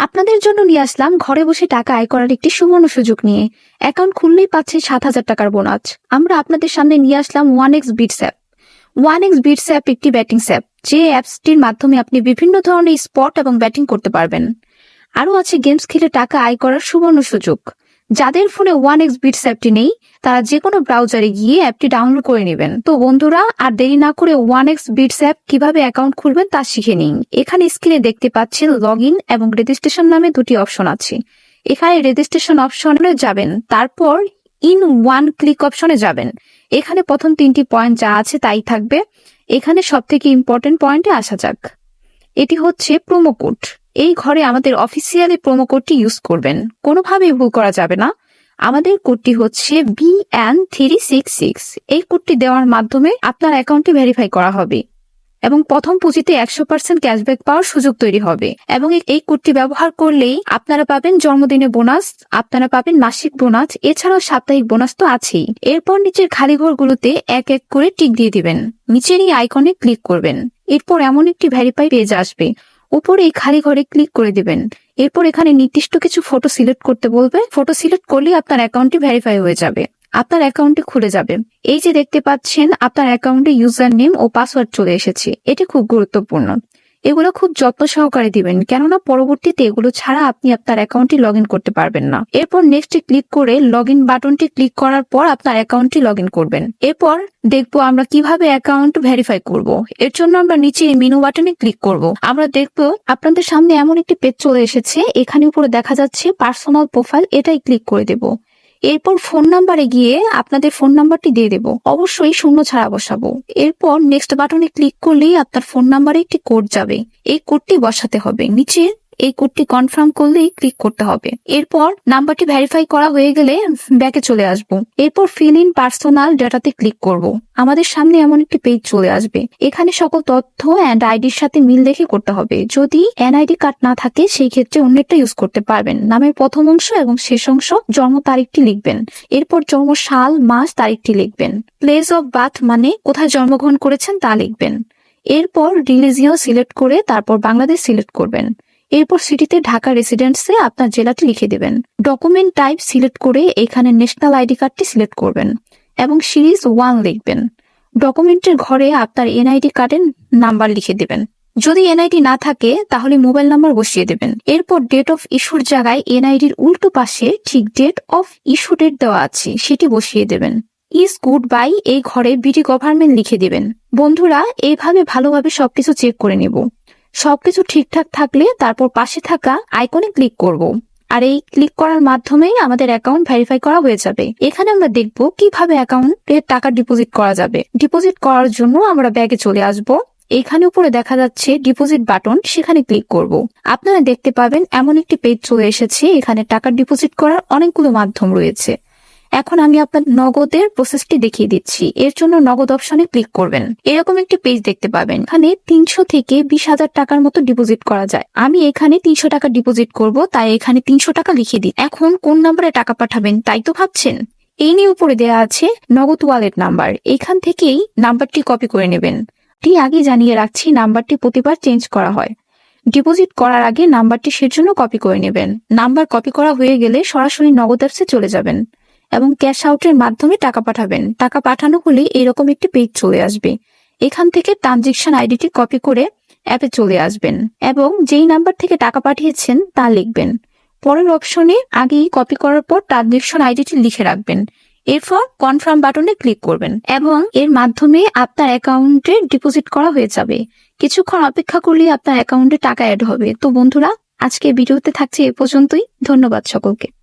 আপনাদের জন্য নিয়ে আসলাম ঘরে বসে টাকা আয় করার একটি সুবর্ণ সুযোগ নিয়ে। অ্যাকাউন্ট খুললেই পাচ্ছে 7,000 টাকার বোনাস। আমরা আপনাদের সামনে নিয়ে আসলাম 1x bits app. 1x bits app একটি ব্যাটিং অ্যাপ, যে অ্যাপসটির মাধ্যমে আপনি বিভিন্ন ধরনের স্পট এবং ব্যাটিং করতে পারবেন। আরও আছে গেমস খেলে টাকা আয় করার সুবর্ণ সুযোগ। যাদের ফোনে 1x বিটস অ্যাপটি নেই, তারা যে কোনো ব্রাউজারে গিয়ে অ্যাপটি ডাউনলোড করে নেবেন। তো বন্ধুরা, আর দেরি না করে 1x বিটস অ্যাপ কিভাবে অ্যাকাউন্ট খুলবেন তা শিখে নিন। এখানে স্ক্রিনে দেখতে পাচ্ছেন লগ ইন এবং রেজিস্ট্রেশন নামে দুটি অপশন আছে। এখানে রেজিস্ট্রেশন অপশনে যাবেন, তারপর ইন ওয়ান ক্লিক অপশনে যাবেন। এখানে প্রথম 3টি পয়েন্ট যা আছে তাই থাকবে। এখানে সব থেকে ইম্পর্টেন্ট পয়েন্টে আসা যাক। এটি হচ্ছে প্রোমো কোড। এই ঘরে আমাদের অফিসিয়ালি প্রোমো কোডটি ইউজ করবেন, কোনোভাবেই ভুল করা যাবে না। আমাদের কোডটি হচ্ছে BN366। এই কোডটি দেওয়ার মাধ্যমে আপনার অ্যাকাউন্টটি ভেরিফাই করা হবে এবং প্রথম পুঁজিতে 100% ক্যাশব্যাক পাওয়ার সুযোগ তৈরি হবে। এবং এই কোডটি ব্যবহার করলেই আপনারা পাবেন জন্মদিনে বোনাস, আপনারা পাবেন মাসিক বোনাস, এছাড়াও সাপ্তাহিক বোনাস তো আছেই। এরপর নিচের খালি ঘরগুলোতে এক এক করে টিক দিয়ে দিবেন। নিচের এই আইকনে ক্লিক করবেন। এরপর এমন একটি ভেরিফাই পেজ আসবে, উপরে এই খালি ঘরে ক্লিক করে দিবেন। এরপর এখানে নির্দিষ্ট কিছু ফটো সিলেক্ট করতে বলবে। ফটো সিলেক্ট করলে আপনার অ্যাকাউন্টটি ভেরিফাই হয়ে যাবে, আপনার অ্যাকাউন্টটি খুলে যাবে। এই যে দেখতে পাচ্ছেন, আপনার অ্যাকাউন্টে ইউজার নেম ও পাসওয়ার্ড চলে এসেছে। এটি খুব গুরুত্বপূর্ণ, এগুলো খুব যত্ন সহকারে দিবেন, কেননা পরবর্তীতে এগুলো ছাড়া আপনি আপনার অ্যাকাউন্টটি লগ ইন করতে পারবেন না। এরপর নেক্সটে ক্লিক করে লগ ইন বাটনটি ক্লিক করার পর আপনার অ্যাকাউন্টটি লগ ইন করবেন। এরপর দেখবো আমরা কিভাবে অ্যাকাউন্ট ভেরিফাই করব। এর জন্য আমরা নিচে মেনু বাটনে ক্লিক করব। আমরা দেখবো আপনাদের সামনে এমন একটি পেজ চলে এসেছে। এখানে উপরে দেখা যাচ্ছে পার্সোনাল প্রোফাইল, এটাই ক্লিক করে দেব। এরপর ফোন নাম্বারে গিয়ে আপনাদের ফোন নাম্বারটি দিয়ে দেব, অবশ্যই শূন্য ছাড়া বসাবো। এরপর নেক্সট বাটনে ক্লিক করলেই আপনার ফোন নাম্বারে একটি কোড যাবে, এই কোডটি বসাতে হবে। নিচে এই কোডটি কনফার্ম করলেই ক্লিক করতে হবে। এরপর নাম্বারটি ভেরিফাই করা হয়ে গেলে ব্যাকে চলে আসব। এরপর ফিল ইন পার্সোনাল ডেটাতে ক্লিক করব। আমাদের সামনে এমন একটি পেজ চলে আসবে। এখানে সকল তথ্য অ্যান্ড আইডির সাথে মিল দেখে করতে হবে। যদি এনআইডি কার্ড না থাকে সেই ক্ষেত্রে অন্যটা ইউজ করতে পারবেন। নামের প্রথম অংশ এবং শেষ অংশ, জন্ম তারিখটি লিখবেন। এরপর জন্ম সাল, মাস, তারিখটি লিখবেন। প্লেস অফ বার্থ মানে কোথায় জন্মগ্রহণ করেছেন তা লিখবেন। এরপর রিলিজিয়ন সিলেক্ট করে তারপর বাংলাদেশ সিলেক্ট করবেন। এরপর সিটিতে ঢাকা রেসিডেন্সে আপনার জেলাটি লিখে দিবেন। ডকুমেন্ট টাইপ সিলেক্ট করে এখানে ন্যাশনাল আইডি কার্ডটি সিলেক্ট করবেন এবং সিরিজ 1 লিখবেন। ডকুমেন্টের ঘরে আপনার এনআইডি কার্ডের নাম্বার লিখে দিবেন। যদি এনআইডি না থাকে তাহলে মোবাইল নাম্বার বসিয়ে দেবেন। এরপর ডেট অফ ইস্যুর জায়গায় এনআইডির উল্টো পাশে ঠিক ডেট অফ ইস্যু ডেট দেওয়া আছে সেটি বসিয়ে দেবেন। ইজ গুড বাই এই ঘরে বিডি গভর্নমেন্ট লিখে দিবেন। বন্ধুরা, এইভাবে ভালোভাবে সবকিছু চেক করে নেব। সবকিছু ঠিকঠাক থাকলে তারপর পাশে থাকা আইকনে ক্লিক করব। আর এই ক্লিক করার মাধ্যমেই আমাদের অ্যাকাউন্ট ভেরিফাই করা হয়ে যাবে। এখানে আমরা দেখব কিভাবে অ্যাকাউন্টে টাকা ডিপোজিট করা যাবে। ডিপোজিট করার জন্য আমরা ব্যাগে চলে আসব। এখানে উপরে দেখা যাচ্ছে ডিপোজিট বাটন, সেখানে ক্লিক করব। আপনারা দেখতে পাবেন এমন একটি পেজ চলে এসেছে। এখানে টাকা ডিপোজিট করার অনেকগুলো মাধ্যম রয়েছে। এখন আমি আপনার নগদের প্রসেসটি দেখিয়ে দিচ্ছি। এর জন্য নগদ অপশনে ক্লিক করবেন। এরকম একটি পেজ দেখতে পাবেন। এখানে 300 থেকে 20,000 টাকার মতো ডিপোজিট করা যায়। আমি এখানে 300 টাকা ডিপোজিট করব, তাই এখানে 300 টাকা লিখে দিই। এখন কোন নাম্বারে টাকা পাঠাবেন তাই তো ভাবছেন। এই নিয়ে উপরে দেওয়া আছে নগদ ওয়ালেট নাম্বার, এখান থেকেই নাম্বারটি কপি করে নেবেন। আগে জানিয়ে রাখছি, নাম্বারটি প্রতিবার চেঞ্জ করা হয়। ডিপোজিট করার আগে নাম্বারটি সেজন্য কপি করে নেবেন। নাম্বার কপি করা হয়ে গেলে সরাসরি নগদ অ্যাপসে চলে যাবেন এবং ক্যাশ আউটের মাধ্যমে টাকা পাঠাবেন। টাকা পাঠানো হলে এরকম একটি পেজ চলে আসবে। এখান থেকে ট্রানজেকশন আইডিটি কপি করে অ্যাপে চলে আসবেন এবং যেই নাম্বার থেকে টাকা পাঠিয়েছেন তা লিখবেন। পরের অপশনে আগেই কপি করার পর ট্রানজেকশন আইডিটি লিখে রাখবেন। এরপর কনফার্ম বাটনে ক্লিক করবেন এবং এর মাধ্যমে আপনার অ্যাকাউন্টে ডিপোজিট করা হয়ে যাবে। কিছুক্ষণ অপেক্ষা করলে আপনার অ্যাকাউন্টে টাকা অ্যাড হবে। তো বন্ধুরা, আজকে ভিডিওতে থাকছে এ পর্যন্তই। ধন্যবাদ সকলকে।